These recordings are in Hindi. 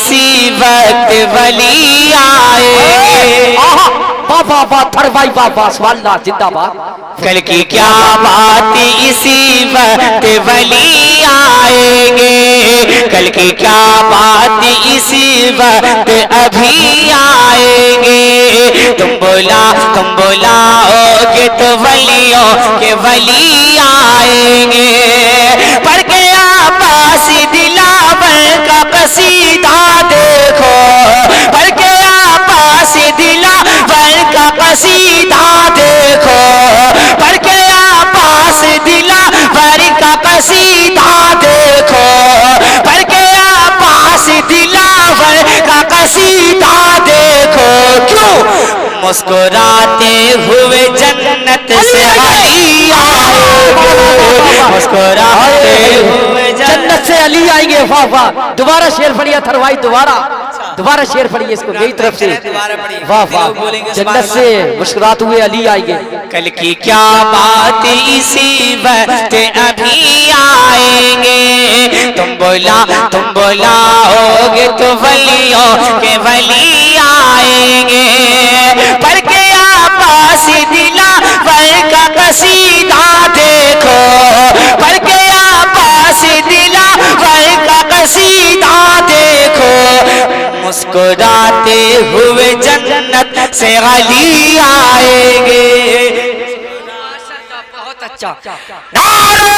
इसी वक्त वली आएंगे। बाबा बाबा भाई बाबा सवाल्ला जिंदाबाद। कल की क्या बात इसी वक्त वली आएंगे, कल की क्या बात इसी वक्त अभी आएंगे। तुम बुलाओगे तो वलियों के वली आएंगे। पढ़ के आपास दिलावर का कसीदा देखो, पढ़ के आपास दिलावर का कसीदा देखो, पढ़ के आपास दिलावर का कसीदा देखो, पढ़ के आपास दिलावर का कसीदा देखो। क्यों मुस्कुराते हुए जन्नत से अली आएंगे, मुस्कुराते हुए जन्नत से अली आएंगे। वाह वाह, दोबारा शेर पढ़िए थरवाई, दोबारा शेर पढ़िए इसको मेरी तरफ से। वाह वाह, जन्नत से मुस्कुराते हुए अली आएंगे। कल की क्या बात इसी वक्त अभी आएंगे। तुम बुलाओगे तो वलियों के वली आएंगे। पढ़ के आपास दिलावर का कसीदा देखो, पढ़ के आपास दिलावर का कसीदा देखो, मुस्कुराते हुए जन्नत से अली आएंगे। बहुत अच्छा। नारे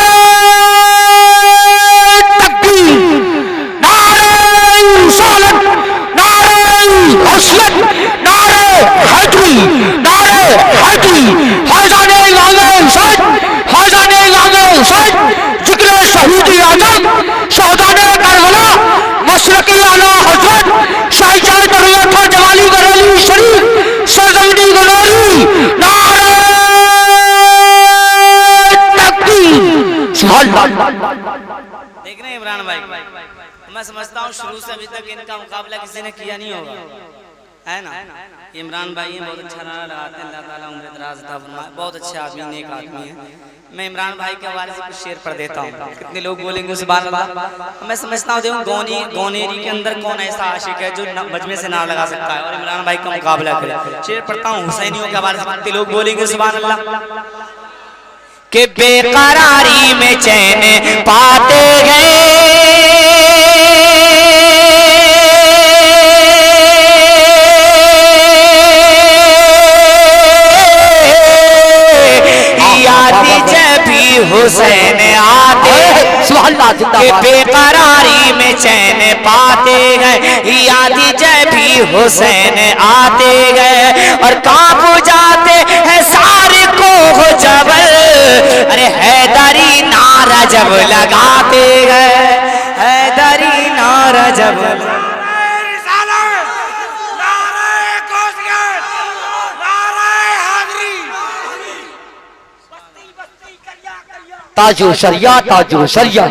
तकबीर, नारे रिसालत, नारे हसरत, नारे हैदरी, नारे हैदरी। फैज़ाने इमाम हुसैन, फैज़ाने इमाम हुसैन, जिक्र शहीद आज़म, शहदाने करबला, मशरक़ी आला हज़रत शाहजहां दरिया जवाली बरेली शरीफ सरजमीनी गलोरी। नारे देख रहे हैं इमरान भाई, मैं समझता हूँ शुरू से अभी तक इनका मुकाबला किसी ने किया नहीं होगा, है ना। इमरान भाई हैं, बहुत अच्छा नारा लगाते हैं, अल्लाह ताला उम्र दराज अता फरमाए, बहुत अच्छे आदमी, नेक आदमी हैं। मैं इमरान भाई के हवाले से कुछ शेर पढ़ देता हूँ, कितने लोग बोलेंगे सुभान अल्लाह। मैं समझता हूँ देखो गौनेरी के अंदर कौन ऐसा आशिक है जो मजमे से नारा लगा सकता है और इमरान भाई का मुकाबला करे। शेर पढ़ता हूँ हुसैनियों के हवाले से, कितने लोग बोलेंगे सुभान अल्लाह। कि बेकरारी में चैन पाते गए, याद जब भी हुसैन आते, कि बेकरारी में चैन पाते गए, याद जब भी हुसैन आते गए और कांप जाते हैं सारे को जबर। अरे हैदरी नारा जब लगाते गए, हैदरी नारा जब ताजो शरिया, ताजो शरिया,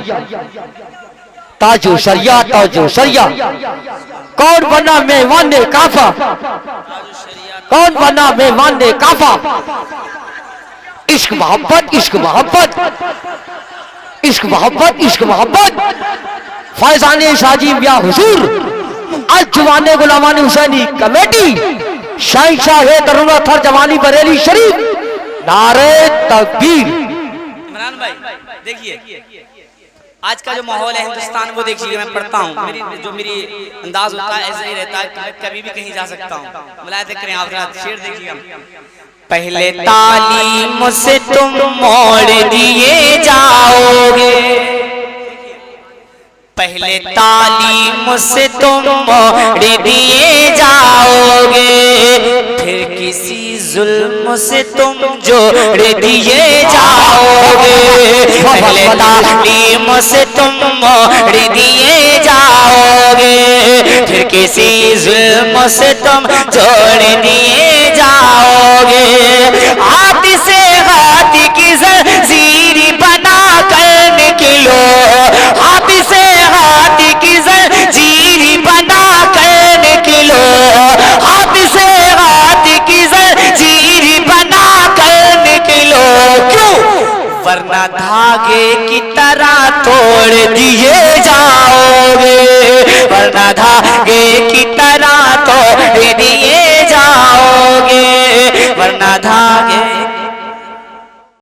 ताजो शरिया, ताजो शरिया। कौन बना मेहमान काफा, कौन बना मेहमान काफा। इश्क मोहब्बत, इश्क मोहब्बत, इश्क मोहब्बत, इश्क मोहब्बत। फैज़ाने शाजी या हुजूर, अल जवाने गुलामानी हुसैनी कमेटी, शाह दरुना थर जवानी बरेली शरीफ। नारे तकबीर। इमरान भाई देखिए, आज का जो माहौल है हिंदुस्तान वो देखिए, मैं पढ़ता हूँ, मेरी अंदाज होता है ऐसा ही रहता है कि मैं कभी भी कहीं जा सकता हूँ। मुलाहिज़ा करें आप, शेर देखिएगा। पहले तालीम से तुम मोड़ दिए जाओगे, पहले तालीम से तुम मोड़ दिए जाओगे, फिर किसी जुल्म से तुम जोड़ दिए जाओगे। पहले तालीम से तुम मोड़ दिए जाओगे, फिर किसी जुल्म से तुम जोड़ दिए जाओगे। हाथ से हाथ की ज़ंजीर बना कर निकलो, हाथ से हाथ की ज़ंजीर बना कर निकलो, हाथ से हाथ की ज़ंजीर बना कर निकलो। क्यों? वरना धागे की तरह तोड़ दिए